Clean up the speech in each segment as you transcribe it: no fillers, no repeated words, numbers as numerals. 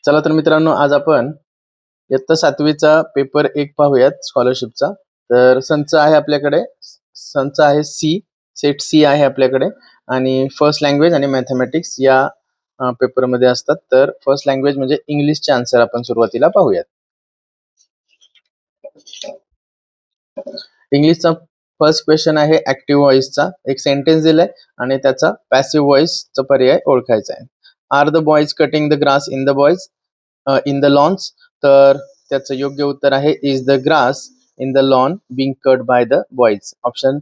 चला तर मित्रांनो, आज आपण इयत्ता 7वीचा पेपर 1 पाहूयात स्कॉलरशिपचा. तर संच आहे आपल्याकडे, संच आहे सी, सेट सी आहे आपल्याकडे आणि फर्स्ट लँग्वेज आणि मॅथेमॅटिक्स या पेपरमध्ये असतात. तर फर्स्ट लँग्वेज म्हणजे इंग्लिशचे आन्सर आपण सुरुवातीला पाहूयात. इंग्लिशचा फर्स्ट क्वेश्चन आहे ऍक्टिव्ह व्हॉइसचा. एक सेंटेन्स दिलाय आणि त्याचा पॅसिव्ह व्हॉइसचा पर्याय ओळखायचा आहे. Are the boys cutting the grass in the lawns? तर त्याचं योग्य उत्तर आहे is the grass in the lawn being cut by the boys. Option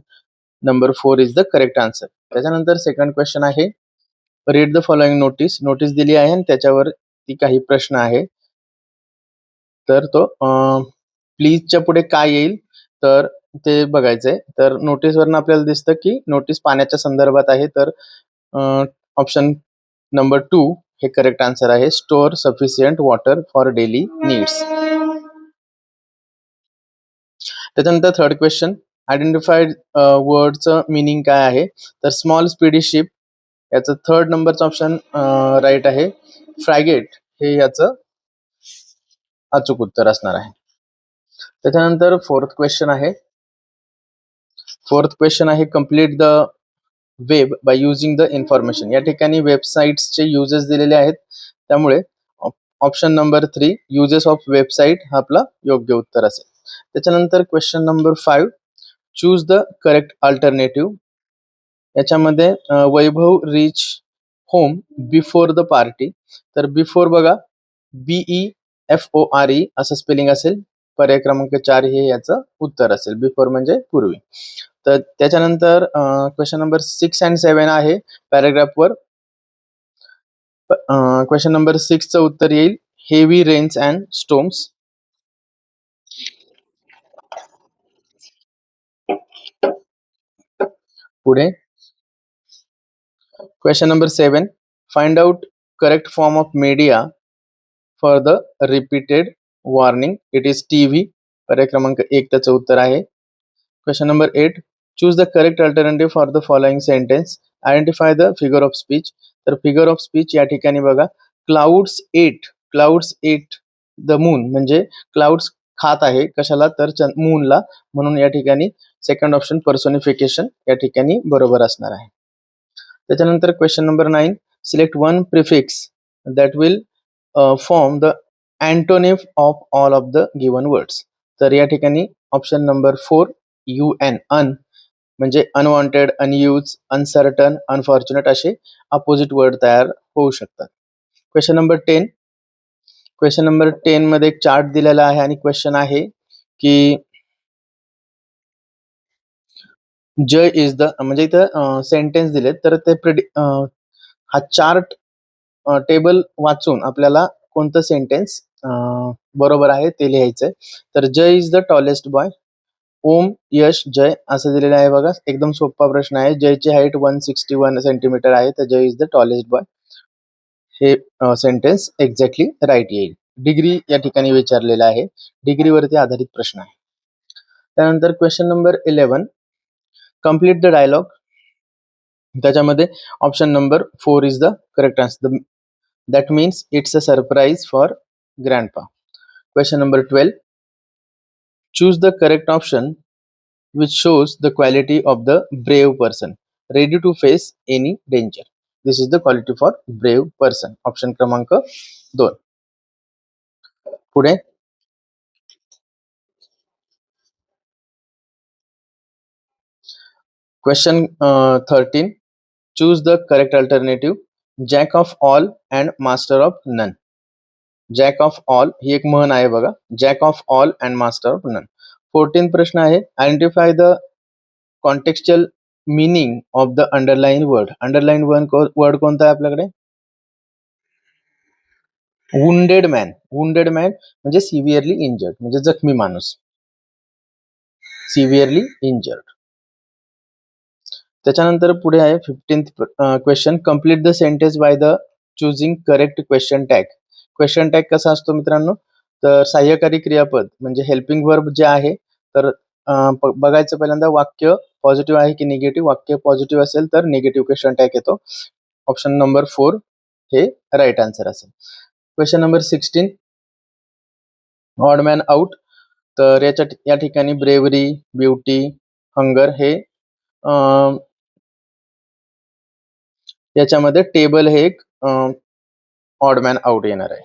number 4 is the correct answer. त्याच्यानंतर सेकंड क्वेश्चन आहे read the following notice. Notice दिली आहे आणि त्याच्यावर ती काही प्रश्न आहे. तर तो प्लीजच्या पुढे काय येईल तर ते बघायचंय. तर नोटीसवरून आपल्याला दिसतं की नोटीस पाण्याच्या संदर्भात आहे. तर ऑप्शन नंबर 2 हे करेक्ट आन्सर आहे. Store sufficient water for daily needs. त्याच्यानंतर थर्ड क्वेश्चन आयडेंटिफाईड वर्डचं मिनिंग काय आहे. तर स्मॉल स्पीडी शिप याचं थर्ड नंबरचं ऑप्शन राईट आहे. फ्रॅगेट हे याचं अचूक उत्तर असणार आहे. त्याच्यानंतर फोर्थ क्वेश्चन आहे complete the web by using the information. या ठिकाणी वेबसाईट्सचे युजेस दिलेले आहेत, त्यामुळे option number 3 uses of website हा आपला योग्य उत्तर असेल. त्याच्यानंतर question number 5 choose the correct alternative. याच्यामध्ये Vaibhav reach home before the party. तर बिफोर बघा BEFORE असं स्पेलिंग असेल. पर्याय क्रमांक 4 हे याचं उत्तर असेल. बिफोर म्हणजे पूर्वी. तर त्याच्यानंतर क्वेश्चन नंबर 6 and 7 आहे पॅराग्राफवर. क्वेश्चन नंबर 6चं उत्तर येईल हेवी रेन्स अँड स्टॉर्म्स. पुढे question number 7 find out correct form of media for the repeated warning. It is TV. पर्याय क्रमांक 1 त्याचं उत्तर आहे. Question number 8 choose the correct alternative for the following sentence. Identify the figure of speech. तर figure of speech या ठिकाणी बघा clouds at the moon म्हणजे क्लाउड्स खात आहे कशाला तर मूनला, म्हणून या ठिकाणी सेकंड ऑप्शन पर्सोनिफिकेशन या ठिकाणी बरोबर असणार आहे. त्याच्यानंतर question number 9 select one prefix that will form the antonym of all of the given words. तर या ठिकाणी ऑप्शन नंबर 4 UN अन म्हणजे अनवॉन्टेड, अनयूज, अनसर्टन, अनफॉर्च्युनेट असे अपोजिट वर्ड तयार होऊ शकतात. क्वेश्चन नंबर 10 मध्ये एक चार्ट दिलेला आहे आणि क्वेश्चन आहे की जय इज द म्हणजे इथं सेंटेन्स दिलेत. तर ते हा चार्ट टेबल वाचून आपल्याला कोणतं सेंटेन्स बरोबर आहे ते लिहायचंय. तर Jay is the tallest boy. ओम यश जय असं दिलेलं आहे बघा. एकदम सोपा प्रश्न आहे. जयची हाईट 161 सेंटीमीटर आहे. तर Jay is the tallest boy हे सेंटेन्स एक्झॅक्टली राईट येईल. डिग्री या ठिकाणी विचारलेला आहे. डिग्रीवरती आधारित प्रश्न आहे. त्यानंतर question number 11 complete the dialogue. त्याच्यामध्ये option number 4 is the correct answer. That means it's a surprise for grandpa. Question number 12 choose the correct option which shows the quality of the brave person ready to face any danger. This is the quality for brave person. Option क्रमांक 2. पुढे question 13 choose the correct alternative. Jack of all and master of none. Jack of all ही एक म्हण आहे बघा. Jack of all and master of none. 14 प्रश्न आहे identify the contextual meaning of the underline word. Underline word कोणता आहे आपल्याकडे. Wounded man. Wounded man म्हणजे सिव्हिअरली इंजर्ड म्हणजे जखमी माणूस. सिव्हिअरली इंजर्ड. त्याच्यानंतर पुढे आहे 15th question complete the sentence by the choosing correct question tag. Question tag कसा असतो मित्रांनो. तर सहाय्यकारी क्रियापद म्हणजे हेल्पिंग वर्ब जे आहे तर बघायचं पहिल्यांदा वाक्य पॉझिटिव्ह आहे की निगेटिव्ह. वाक्य पॉझिटिव्ह असेल तर निगेटिव्ह क्वेश्चन टॅग येतो. ऑप्शन नंबर 4 हे राईट आन्सर असेल. Question number 16 odd man out. तर या ठिकाणी ब्रेवरी, ब्युटी, हंगर हे याच्यामध्ये टेबल हे एक ऑड मॅन आउट येणार आहे.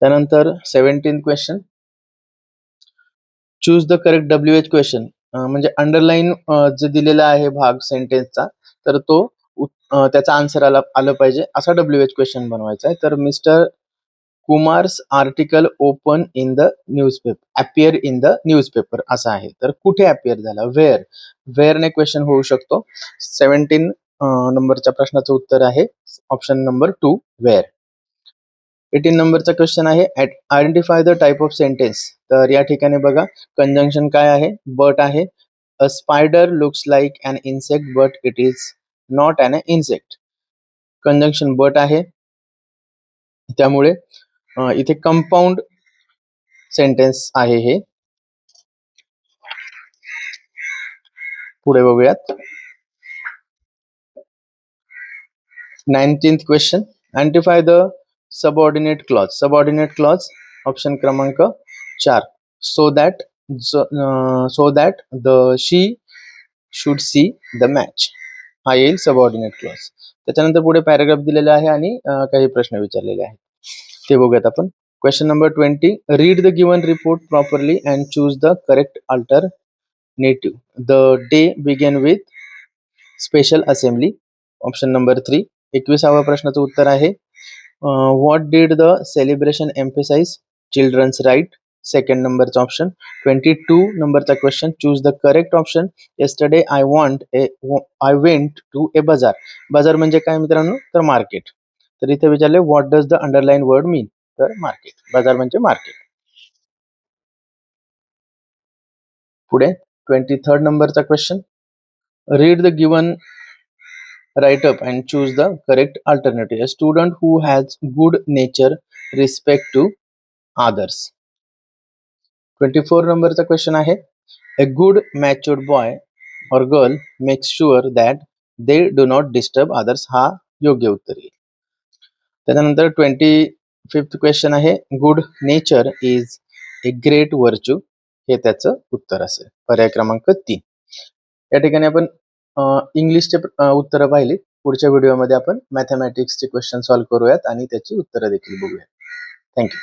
त्यानंतर 17 question choose the correct WH question. म्हणजे अंडरलाईन जे दिलेला आहे भाग सेंटेन्सचा, तर तो त्याचा आन्सर आलं पाहिजे असा WH क्वेश्चन बनवायचा आहे. तर mister Kumars article open in the newspaper, appear in the newspaper असा आहे. तर कुठे अपियर झाला? वेअरने क्वेश्चन होऊ शकतो. 17 नंबरच्या प्रश्नाचं उत्तर आहे ऑप्शन नंबर 2 वेअर. 18 नंबरचा क्वेश्चन आहे identify the type of sentence. तर या ठिकाणी बघा कंजंक्शन काय आहे? बट आहे. A spider looks like an insect but it is not an insect. Conjunction but आहे, त्यामुळे इथे कंपाऊंड सेंटेन्स आहे हे. पुढे बघूयात. 19th question identify the subordinate clause. Subordinate clause option क्रमांक 4. So that the she should see the match हा येईल सबऑर्डिनेट क्लॉज. त्याच्यानंतर पुढे पॅराग्राफ दिलेला आहे आणि काही प्रश्न विचारलेले आहेत, ते बघूयात आपण. Question number 20 read the given report properly and choose the correct alternative. The day began with special assembly. Option number 3. 21वा प्रश्नाचं उत्तर आहे what did the celebration emphasize? Children's right. Second नंबरचा ऑप्शन. 22 नंबरचा question choose the correct option. Yesterday I went to a bazaar. बाजार म्हणजे काय मित्रांनो? तर मार्केट. तर इथे विचारले what does the underline word mean? तर मार्केट. बाजार म्हणजे मार्केट. पुढे 23rd नंबरचा question read the given write up and choose the correct alternative. A student who has good nature, respect to others. 24 नंबरचा क्वेश्चन आहे a good matured boy or girl makes sure that they do not disturb others. हा योग्य उत्तर आहे. त्यानंतर 25th question आहे good nature is a great virtue. हे त्याचं उत्तर असेल. पर्याय क्रमांक 3. या ठिकाणी आपण इंग्लिशचे उत्तरं पाहिली. पुढच्या व्हिडिओमध्ये आपण मॅथमॅटिक्सचे क्वेश्चन सॉल्व्ह करूयात आणि त्याची उत्तरं देखील बघूयात. थँक्यू.